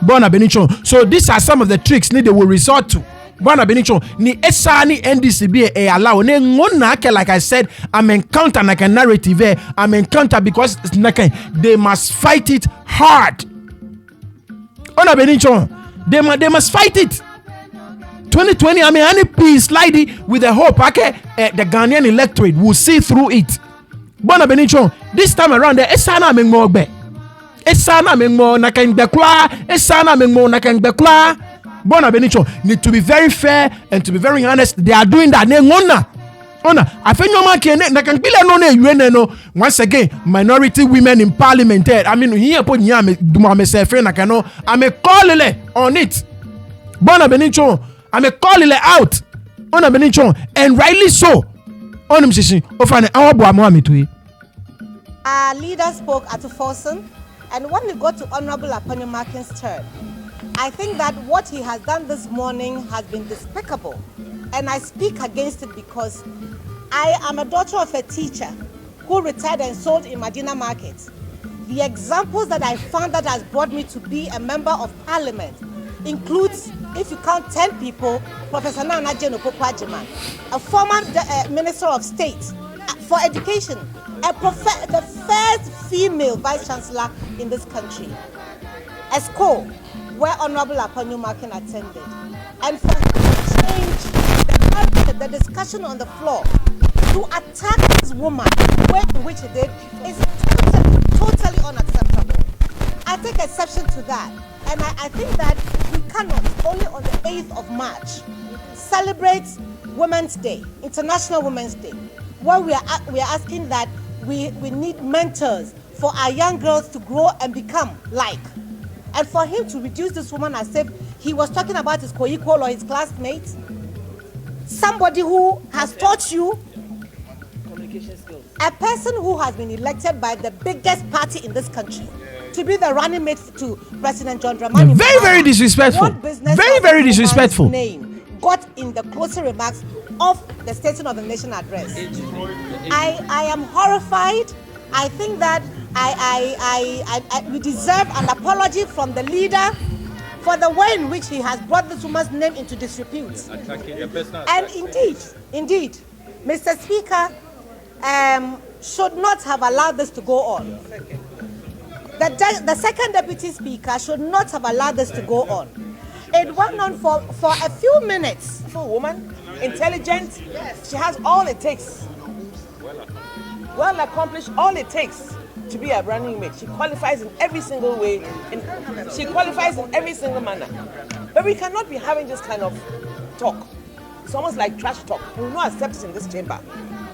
Bona benichon. So these are some of the tricks they will resort to. Bona benichon. Ni esani NDCB allow. Ne ngona, like I said, I'm encounter like a narrative. I'm encounter because they must fight it hard. Bona benichon. They must fight it. 2020, I mean, any peace slidey with the hope, okay, the Ghanaian electorate will see through it. Bona benichon. This time around, the esana mengmobe. Esana mengmo nakangbekla. Esana mengmo nakangbekla. Bona benichon. Need to be very fair and to be very honest. They are doing that. Once again, minority women in parliament. I mean, here put I'm a call on it. Bona benichon. I'm a call it out. Ona benichon. And rightly so. Our leader spoke at Folsom, and when we go to Honorable Aponyo Markin's turn, I think that what he has done this morning has been despicable, and I speak against it because I am a daughter of a teacher who retired and sold in Medina Market. The examples that I found that has brought me to be a member of parliament includes, if you count 10 people, Professor Nana Jane Opoku-Agyeman, a former Minister of State for Education, the first female Vice Chancellor in this country, a school where Honorable Aponyo Markin attended, and for him to change the discussion on the floor to attack this woman, way in which he did, is totally unacceptable. I take exception to that, and I think that we cannot, only on the 8th of March, celebrate Women's Day, International Women's Day, where we are asking that we need mentors for our young girls to grow and become like. And for him to reduce this woman as if he was talking about his co-equal or his classmates, somebody who has taught you, communication skills, a person who has been elected by the biggest party in this country to be the running mate to President John Dramani. Very disrespectful. Very disrespectful. Name got in the closing remarks of the State of the Nation address. I am horrified. I think that we deserve an apology from the leader for the way in which he has brought this woman's name into disrepute. And indeed, Mr. Speaker should not have allowed this to go on. The second deputy speaker should not have allowed this to go on. It went on for a few minutes. For woman, intelligent, she has all it takes. Well accomplished, all it takes to be a running mate. She qualifies in every single way. She qualifies in every single manner. But we cannot be having this kind of talk. It's almost like trash talk. We will not accept it in this chamber.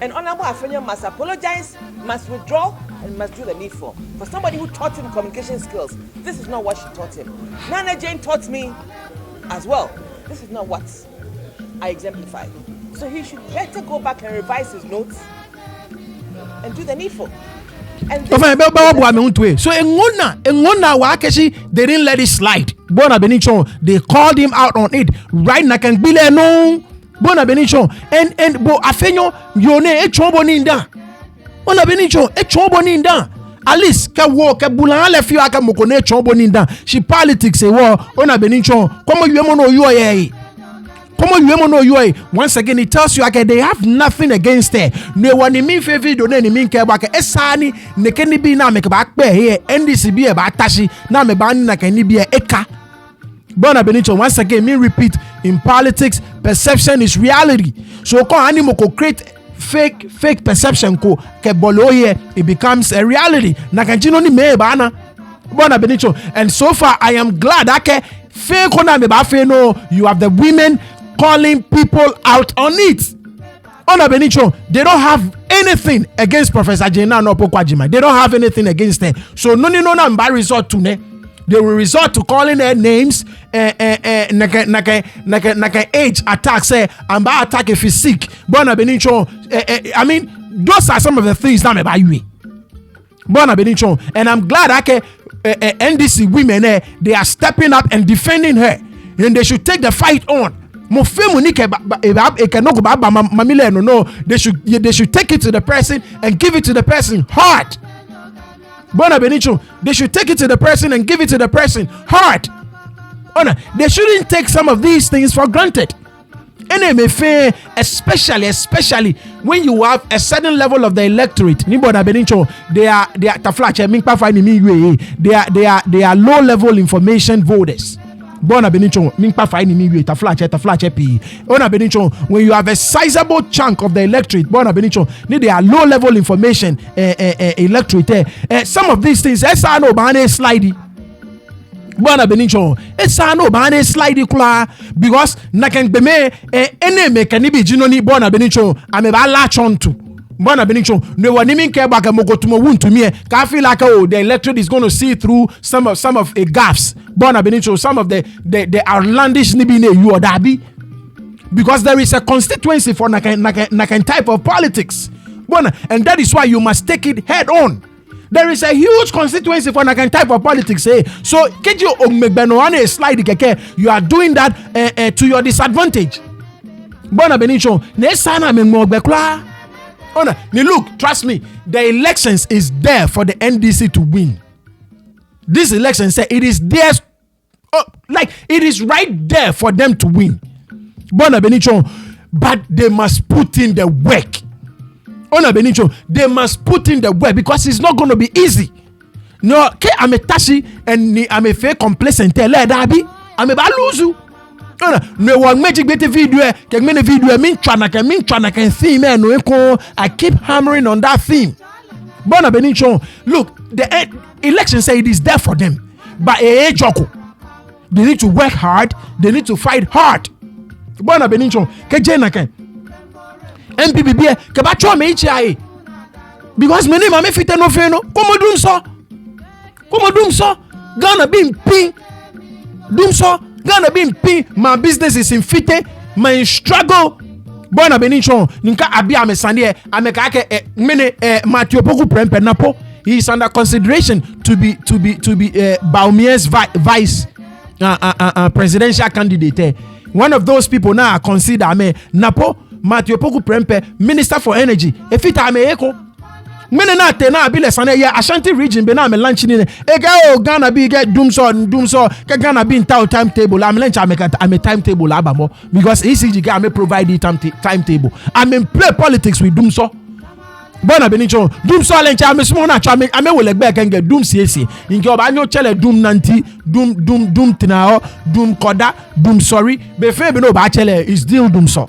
And Honorable Afonyo must apologize, must withdraw, and must do the needful. For somebody who taught him communication skills, this is not what she taught him. Nana Jane taught me as well. This is not what I exemplify. So he should better go back and revise his notes and do the needful. And so they didn't let it slide. Bona Benichon, they called him out on it. Right now can be no Bona Benichon and Bo Afenyo Yone e Choboninda. Bona Benichon e Choboninda. Alice ka wo ka bulan le fi aka mokone Choboninda. She politics e wo Ona Benichon. Komo yemo no yo ye. Once again, it tells you okay, they have nothing against her. No one in me favor do any mean care back. Esani nekeni be na make back here. NDC be about tashi na me ban na can be a eka. Bona Benicho, once again, me repeat, in politics, perception is reality. So ko animo ko create fake perception ko ke bolo here, it becomes a reality. Na kanjino ni me bana. Bona Benicho, and so far I am glad that you have the women calling people out on it. Ona Benicho, they don't have anything against Professor Jena no Pokwajima. They don't have anything against her. So no resort to ne. They will resort to calling their names, naka age attack, say, and by attack if he's sick. Bona Benicho, I mean, those are some of the things that about you. Bona Benicho, and I'm glad NDC women, they are stepping up and defending her, and they should take the fight on. No, they should take it to the person and give it to the person hard. Bona Benicho, they should take it to the person and give it to the person hard. They shouldn't take some of these things for granted. And especially when you have a certain level of the electorate, they are low level information voters. Bona Benicho, when you have a sizable chunk of the electorate, Bona Benicho, they are low level information electorate. Some of these things, no slidey. Bona Benicho, it's no bane slidey kula because nakan beme eneme kanibi jinoni Bona Benicho, I'm a latch on to. Bona Benicho, no one even care about Mogotumo wound to me. I feel like the electorate is going to see through some of a gaps. Bona Benicho, some of the outlandish nibine you or dabi. Because there is a constituency for nakan type of politics. Bona, and that is why you must take it head on. There is a huge constituency for nakan type of politics. So you are doing that to your disadvantage. Bona Benicho, look, trust me, the elections is there for the NDC to win. This election say it is theirs, like it is right there for them to win. Bona Benicho, but they must put in the work. Ona Benicho, they must put in the work because it's not going to be easy. No, I'm a tashi and I'm a fair complacent. I'm a baluzu. No one magic better video can make a video mean chana can theme and I keep hammering on that theme. Bona Benicho, look, the election say it is there for them, but they need to work hard, they need to fight hard. Bona Benicho, MPBB kabacho me ichi because many mama fit no fe no komo dum so Ghana be pin dum so Ghana be pin my business is in fite my struggle. Bona Benicho ninka abia me sande ameka ke mene Matthew Poku Prempe napo he is under consideration to be Bawumia's vice presidential candidate. One of those people now consider me napo Matthew Poku Prempe, Minister for Energy. If it ame eko, mene na te na abile sane ya Ashanti region be na me lunch ni. Ega Ghana be get doom so ke Ghana be in timetable. I'm lunch I'm a timetable abamo because ECG get me provide the timetable. I'm in play politics with doom so. Bona Benicho, doom so lunch I'm small na I'm will like back and get doom CC. In job I no chele doom nanti, doom tinao, doom koda, doom sorry. Be fe be no ba chele is still doom so.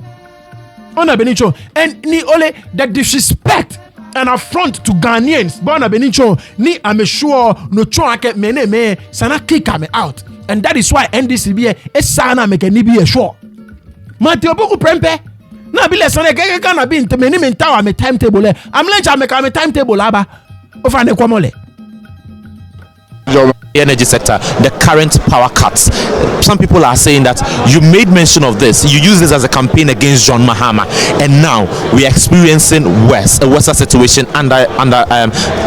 Bona Benicho, and ni ole the disrespect and affront to Ghanaians. Bona Benicho, ni I'm sure no choake me sana kick me out, and that is why NDCB is sana make ni be sure. Matthew Poku Prempe na be sana ke Ghana be into many mental am timetable. I'm lunch am make timetable aba. Ofane kwamole. Energy sector, the current power cuts. Some people are saying that you made mention of this, you use this as a campaign against John Mahama, and now we are experiencing a worse situation under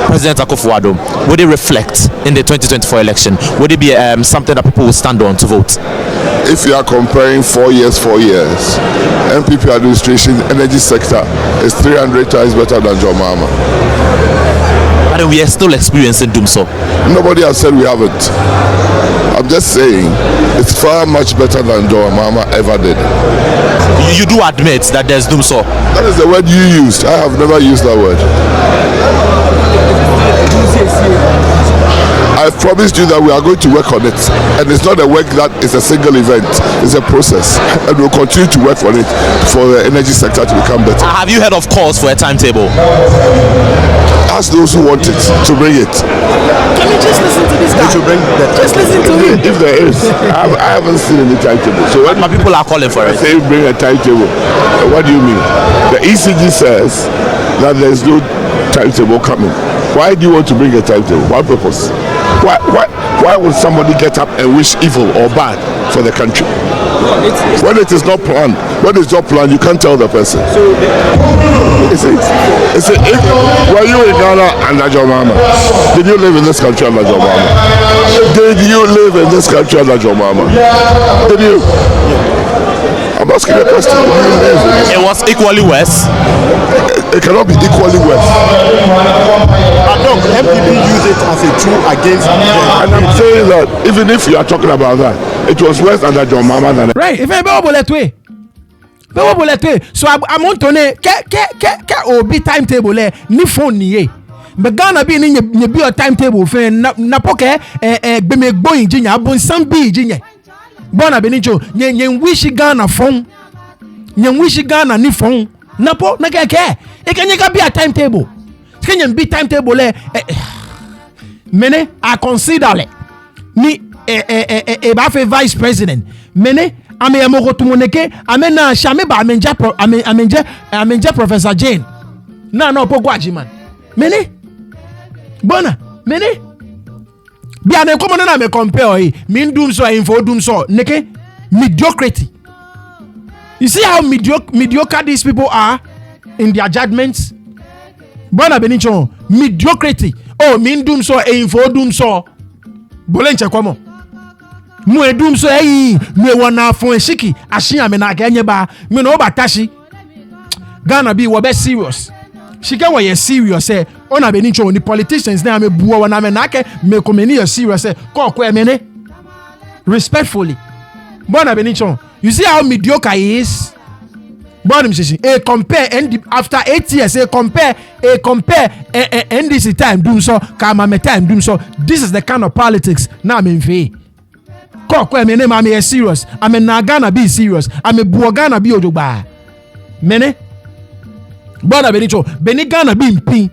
President Akufo-Addo. Would it reflect in the 2024 election? Would it be something that people will stand on to vote? If you are comparing 4 years, MPP administration energy sector is 300 times better than John Mahama. but we are still experiencing doom so. Nobody has said we haven't. I'm just saying it's far much better than John Mahama ever did. You do admit that there's doom so. That is the word you used. I have never used that word. I've promised you that we are going to work on it, and it's not a work that is a single event, it's a process, and we'll continue to work on it for the energy sector to become better. Have you heard of calls for a timetable? Ask those who want it to bring it. Can you just listen to this guy? Just listen to him. If there is, I haven't seen any timetable. So when people are calling for it, say bring a timetable, what do you mean? The ECG says that there's no timetable coming. Why do you want to bring a timetable? What purpose? Why would somebody get up and wish evil or bad for the country? When it is not planned, you can't tell the person. Were you in Ghana under John Mahama? Did you live in this country under John Mahama? Did you live in this country under John Mahama? Did you? I'm asking a question. It was equally worse. It cannot be equally worse. But look, MPP use it as a tool against them. And I'm saying that even if you are talking about that, it was worse under John Mahama than right. If I so I'm on to ne ke obi timetable le ni phone ni but Ghana be ni be a timetable fe na poke gbeme gbo injinya abon sam bi injinya bona be ni cho nyen wish Ghana phone nyen wish Ghana ni phone na po na keke e kenye ka be a timetable kenye be timetable le mene I consider le ni ba fe vice president mene ame yamoko tumoneke ame na shame ba amenja Professor Jane na poko ajiman mene bona mene bi ane komo na me compare yi min doom so info doom so neke mediocrity. You see how mediocre these people are in their judgments. Bona benicho mediocrity. Oh min doom so info doom so bolenche komo mu edum so eyi nu wona fon shiki ahia me na ganye ba me no batashi Ghana be wo be serious shika wo ye serious eh ona be ni cho ni politicians na me buo wona me na ke me komeni ye serious eh ko me ne respectfully bona be ni cho you see how mediocre he is bona mshishi compare after 8 years compare NDC time doom so kama me time doom so this is the kind of politics na me mfe Koko me name am serious. I'm na Ghana be serious. I'm a buo Ghana be ojogba. Mene. Bona benicho. Beni Ghana be impin.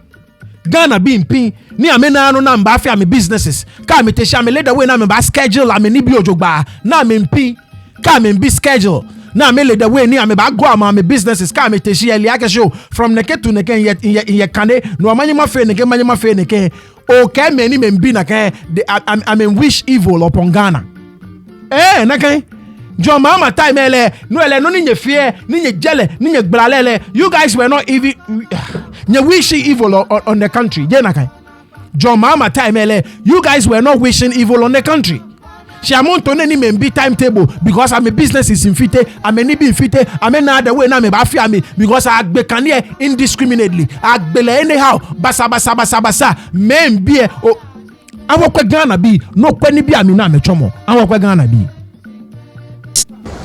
Ghana be impin. Ni amena no na mba afia me businesses. Ka me tesha me lead away na me ba schedule am ni bi ojogba. Na me impin. Ka me be schedule. Na me lead away ni am ba go am me businesses. Ka me teshi eli ake show from neke to neke in ye kane no amanyima fe neke. Okay me ni me mbi na kan I mean wish evil upon Ghana. Nakai John Mahama time no ni fear ni jele ni gbalele. You guys were not even wishing evil on the country. Nakai John Mahama time you guys were not wishing evil on the country. She amount to any member timetable because I'm a business is in fit. I'm a nibi in fit. I'm another way na me ba fear me because I be can indiscriminately. I be anyhow basa men be awokwe Ghana bi no kwani bi amina me chomo awokwe Ghana bi.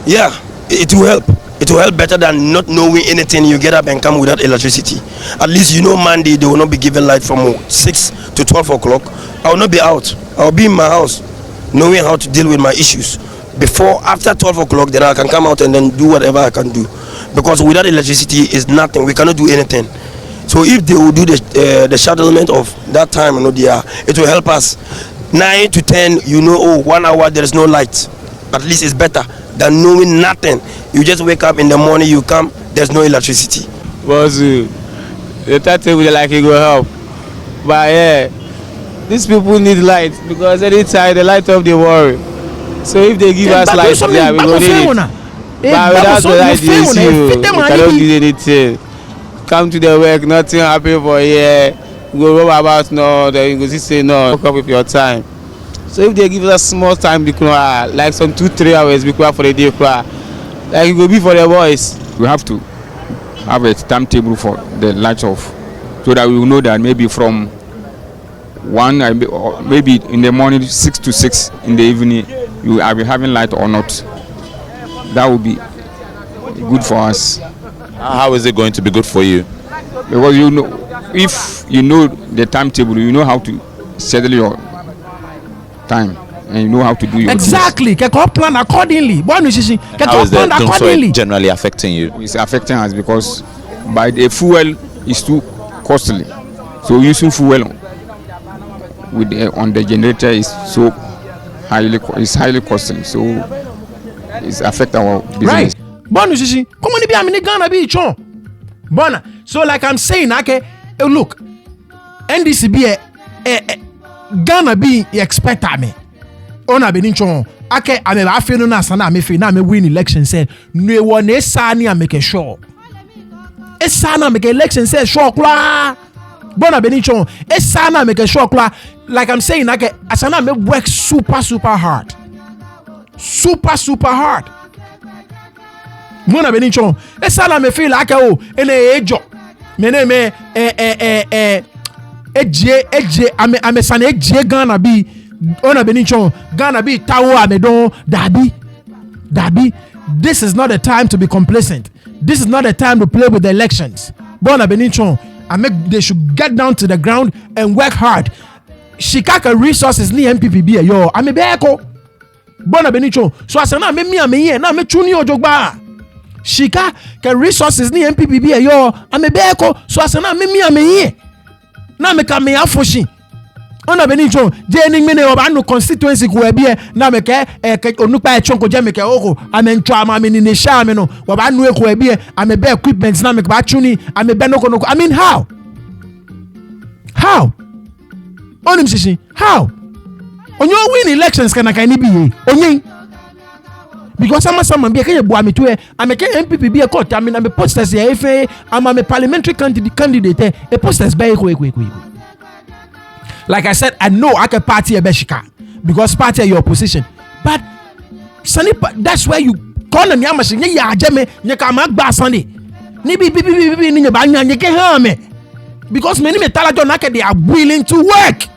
Yeah, it will help. It will help better than not knowing anything. You get up and come without electricity. At least you know Monday they will not be given light from 6 to 12 o'clock. I will not be out. I will be in my house knowing how to deal with my issues. After 12 o'clock then I can come out and then do whatever I can do. Because without electricity is nothing. We cannot do anything. So if they will do the settlement of that time, it will help us. 9 to 10, 1 hour there is no light. At least it's better than knowing nothing. You just wake up in the morning, you come, there's no electricity. Well, the timetable like it will help. But yeah, these people need light because anytime the light off they worry. So if they give us light, yeah, we will need it. But without the light, you cannot do anything. Come to the work, nothing happen for a year. Go rob about no, then you go say no, hook up with your time. So if they give us small time, like some 2-3 hours, we for the day, like it will be for the boys. We have to have a timetable for the lights off, so that we will know that maybe from or maybe in the morning 6 to 6 in the evening, you are having light or not. That would be good for us. How is it going to be good for you? Because you know, if you know the timetable, you know how to schedule your time and you know how to do your exactly. Can plan accordingly. How is the Dumsoi generally affecting you? It's affecting us because by the fuel is too costly. So using fuel with on the generator is so highly costly. So it's affect our business. Right. Come on, be I'm in Ghana be chon. Bona. So like I'm saying, okay, look, NDC be Ghana be expect me. Ona be chon. Okay, I'm a feel na sana me feel na me win election said no one is sani I make a sure. Es sana make election said sure kla. Bona be chon. Es sana make a sure kla. Like I'm saying, okay, asana me work super hard. Super hard. Mona be chon. Es sana me feel like oh ene ejo. Me eje ame sana eje Ghana bi ona be chon Ghana bi tawo amedon dabi. This is not a time to be complacent. This is not a time to play with the elections. Bona be chon they should get down to the ground and work hard. Shikaka resources ni MPP bi yo ame be eko. Bona be chon so asana me na me chuni ojogba. Shika ke resources ni MPP bi yo ame be eko so asana me na me ka me afoshi ona be ni chon je ni me ne oba no constituency ko e bi na me ke onupa e chon ko je me ke oko ame ntwa ama me ni sha me no oba nu e ko e bi ame be equipment na me ba chuni ame be no I mean how onim shishi how onyo win elections kana kan ni bi onyin because sama be ke bo ametu e ame ke MPP bi e court ame na me posters e fe ama me parliamentary candidate e posters be ko. Like I said, I know I can party a beshika because party your opposition. But Sunday, that's where you call on Yamashi, ya jeme, nyakama gba Sunday. Ni bi ni banya nyeke hame. Because many metalajo nake they are willing to work.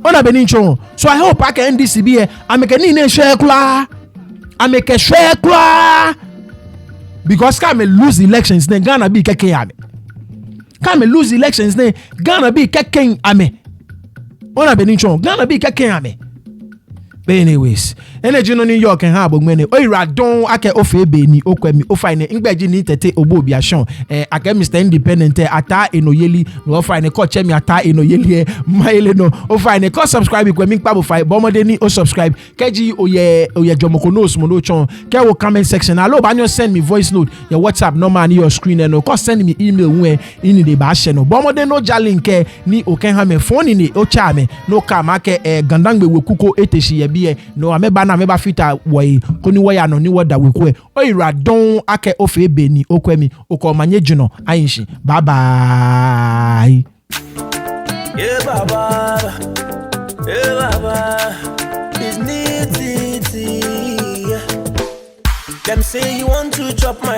Ona benincho. So I hope I can NDCB I make ni ne share kula. I make a share kula. Because can me lose elections then Ghana be keke yame. Can me lose elections then Ghana be keke ame. Ona benincho Ghana be keke ame. But anyways, energy no New York and habo mwene. Oira don ake ofe be ni okwemi ofine ngbeji ni tete obo biashon. Ake Mr. Independent ata enoyeli no ofine ko chemi ata enoyeli maile no ofine ko subscribe kwemi nkpabo fai bomode ni o subscribe. Keji oye jomoko no smono chon. Ke wo comment section. Alo banyo send me voice note. Your WhatsApp number on your screen no. Ko send me email when ini de ba she no. Bomode no jalinke ni okenha me phone ni o cha me no kama ke gandangbe wekuko eteshi biye no ameba na ameba fita woi koni waya no ni wada wekwe oira don ake ofe ebe ni okwemi okomanye juno ayinshi bye bye baba it's neat them say you want to chop my